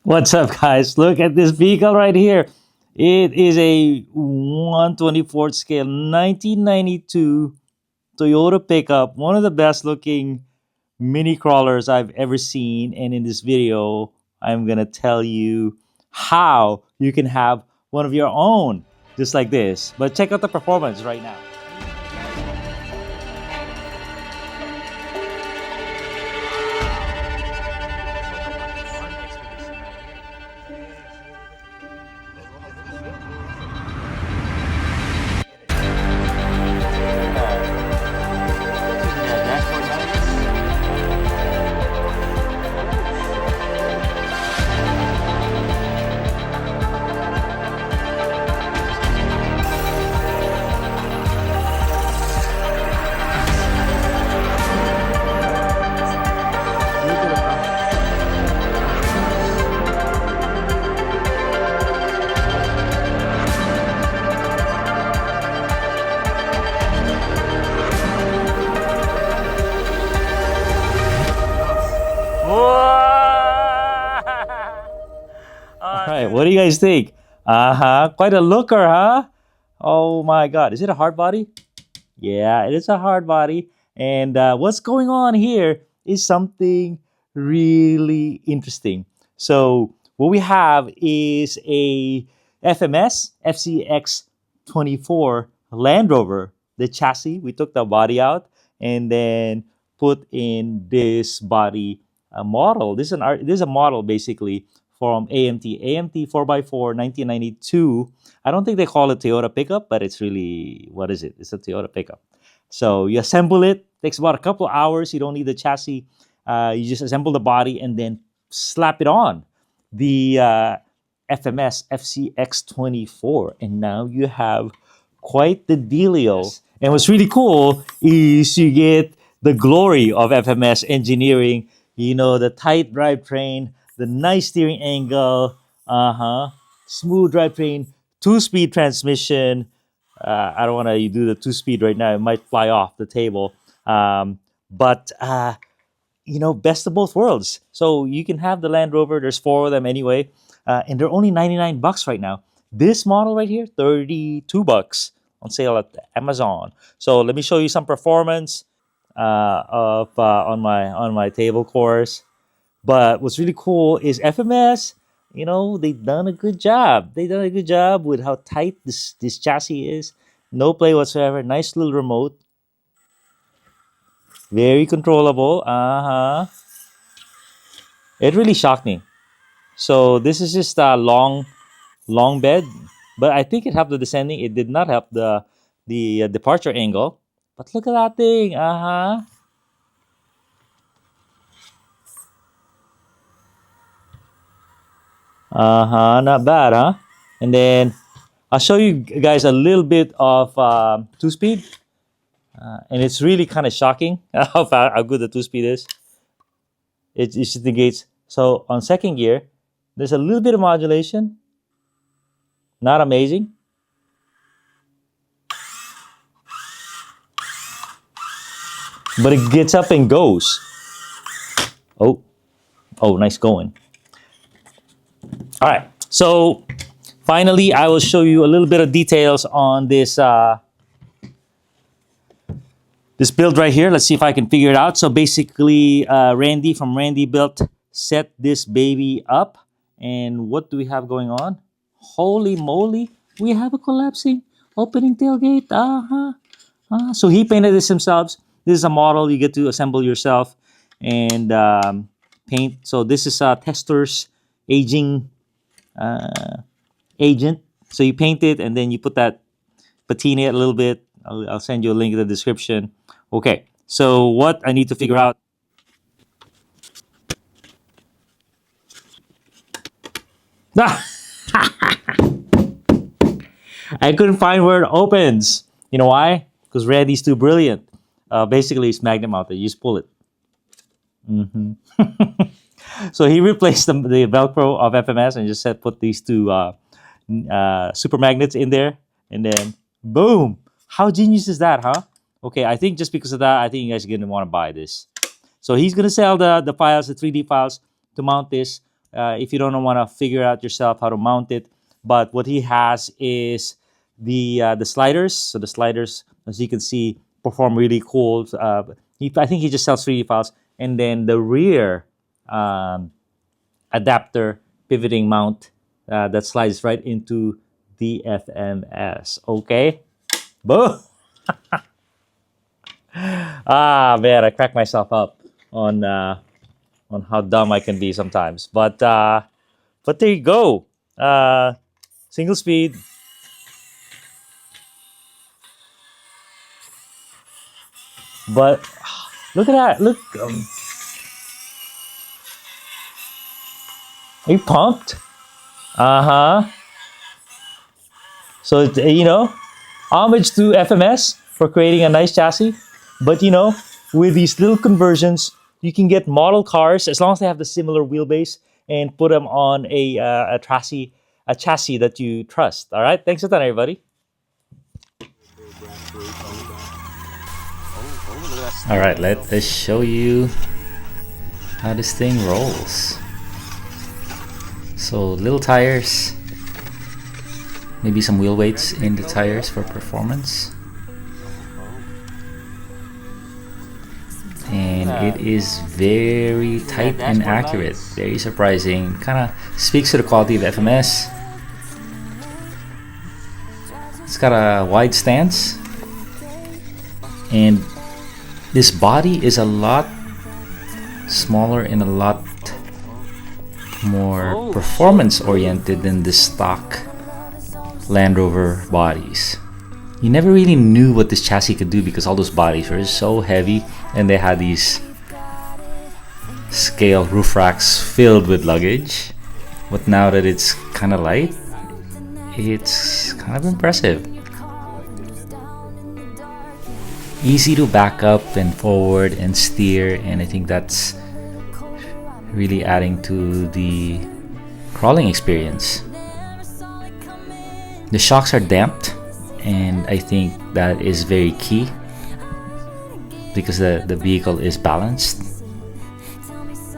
What's up, guys? Look at this vehicle right here. It is a 1/24 scale 1992 Toyota pickup, one of the best looking mini crawlers I've ever seen. And in this video, I'm going to tell you how you can have one of your own just like this. But check out the performance right now. All right, what do you guys think? Quite a looker, huh? Oh my God, is it a hard body? Yeah, it is a hard body. And what's going on here is something really interesting. So what we have is a FMS FCX24 Land Rover. The chassis, we took the body out and then put in this body model. This is a model basically from AMT 4x4 1992. I don't think they call it Toyota pickup, but it's really, what is it? It's a Toyota pickup. So you assemble it, takes about a couple of hours. You don't need the chassis. You just assemble the body and then slap it on the FMS FCX24. And now you have quite the dealio. Yes. And what's really cool is you get the glory of FMS engineering, the tight drivetrain, the nice steering angle, smooth drivetrain, two-speed transmission. I don't want to do the two-speed right now. It might fly off the table. But best of both worlds. So you can have the Land Rover. There's four of them anyway. And they're only $99 right now. This model right here, $32 on sale at Amazon. So let me show you some performance on my table course. But what's really cool is FMS, they've done a good job. They've done a good job with how tight this chassis is. No play whatsoever. Nice little remote. Very controllable. It really shocked me. So this is just a long bed. But I think it helped the descending. It did not help the departure angle. But look at that thing. Not bad, huh? And then I'll show you guys a little bit of two-speed. And it's really kind of shocking how good the two-speed is. It just negates. So on second gear, there's a little bit of modulation. Not amazing. But it gets up and goes. Oh, nice going. All right, so finally, I will show you a little bit of details on this this build right here. Let's see if I can figure it out. So basically, Randy from RandyBuilt set this baby up. And what do we have going on? Holy moly, we have a collapsing opening tailgate. So he painted this himself. This is a model you get to assemble yourself and paint. So this is a Testors aging agent. So you paint it and then you put that patina it a little bit. I'll send you a link in the description. Okay, so what I need to figure out. I couldn't find where it opens. You know why? Because Randy's too brilliant. Basically, it's magnet mounted. You just pull it. So he replaced the Velcro of FMS and just said put these two super magnets in there, and then boom! How genius is that, huh? Okay, I think just because of that, I think you guys are gonna want to buy this. So he's gonna sell the files, the 3D files, to mount this if you don't want to figure out yourself how to mount it. But what he has is the sliders. So the sliders, as you can see, perform really cool. I think he just sells 3D files, and then the rear adapter pivoting mount that slides right into the FMS. Okay, boom. Man, I crack myself up on how dumb I can be sometimes. But there you go. Single speed. But look at that. Look. Are you pumped? Uh-huh. So, homage to FMS for creating a nice chassis. But, with these little conversions, you can get model cars as long as they have the similar wheelbase and put them on a chassis that you trust. All right? Thanks a ton, everybody. All right, let us show you how this thing rolls. So little tires, maybe some wheel weights in the tires for performance. And it is very tight and accurate, very surprising. Kind of speaks to the quality of FMS. It's got a wide stance, and this body is a lot smaller and a lot more performance oriented than the stock Land Rover bodies. You never really knew what this chassis could do because all those bodies were so heavy, and they had these scale roof racks filled with luggage. But now that it's kind of light, it's kind of impressive. Easy to back up and forward and steer, and I think that's really adding to the crawling experience. The shocks are damped, and I think that is very key because the vehicle is balanced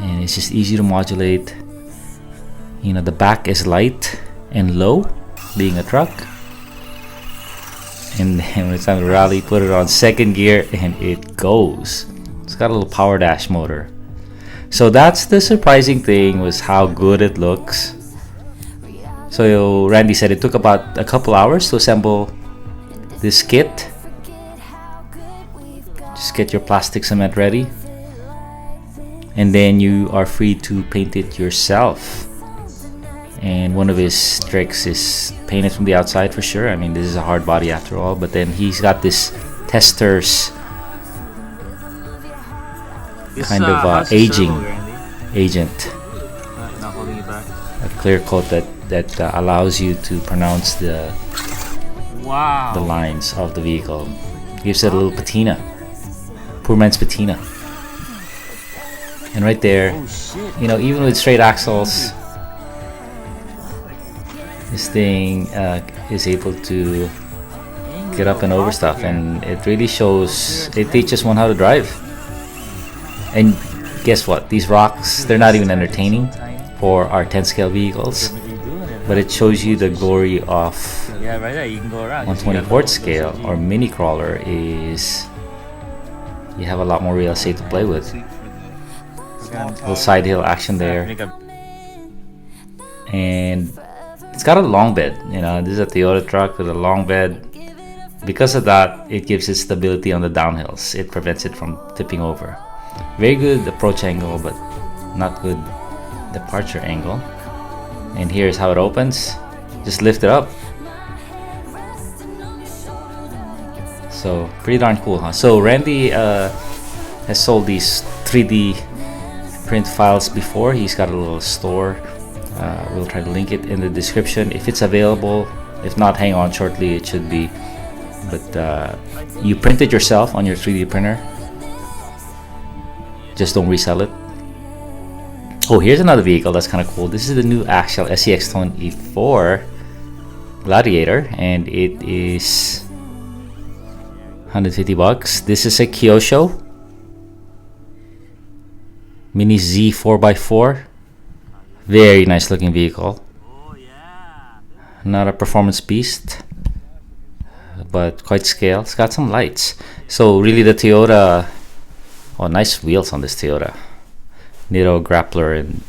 and it's just easy to modulate. The back is light and low, being a truck. And then when it's time to rally, put it on second gear and it goes. It's got a little power dash motor. So that's the surprising thing, was how good it looks. So Randy said it took about a couple hours to assemble this kit. Just get your plastic cement ready, and then you are free to paint it yourself. And one of his tricks is paint it from the outside for sure. I mean, this is a hard body after all, but then he's got this Testors kind of aging agent, a clear coat that allows you to pronounce the lines of the vehicle. Gives it a little patina, poor man's patina. And right there, even with straight axles, this thing is able to get up and over stuff, and it really shows. It teaches one how to drive. And guess what? These rocks, they're not even entertaining for our 10 scale vehicles, but it shows you the glory of 1/24th scale or mini crawler. Is you have a lot more real estate to play with. Little side hill action there, and it's got a long bed. This is a Toyota truck with a long bed. Because of that, it gives it stability on the downhills. It prevents it from tipping over. Very good approach angle, but not good departure angle. And here's how it opens. Just lift it up. So pretty darn cool, huh? So Randy has sold these 3D print files before. He's got a little store. We'll try to link it in the description if it's available. If not, hang on, shortly it should be. But you print it yourself on your 3D printer. Just don't resell it. Oh, here's another vehicle that's kind of cool. This is the new Axial FCX24 Gladiator, and it is $150. This is a Kyosho Mini Z 4x4. Very nice looking vehicle. Not a performance beast, but quite scale. It's got some lights. So really the Toyota, oh, nice wheels on this Toyota. Nitto grappler and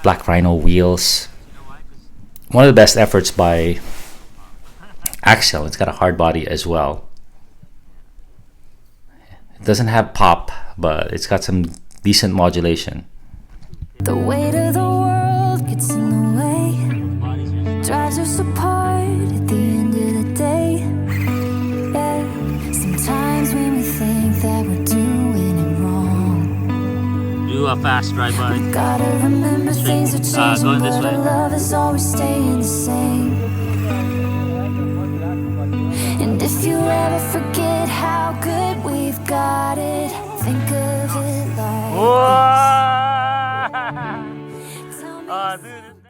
black rhino wheels. One of the best efforts by Axle. It's got a hard body as well. It doesn't have pop, but it's got some decent modulation. The weight of the world gets in the way, drives us apart at the end of the day. Yeah. Sometimes when we think that we're doing it wrong, Do a fast drive-by. we gotta remember things are changing, going this but way. our love is always staying the same. And if you ever forget how good we've got it, think of it like Whoa! this. Tell me Dude.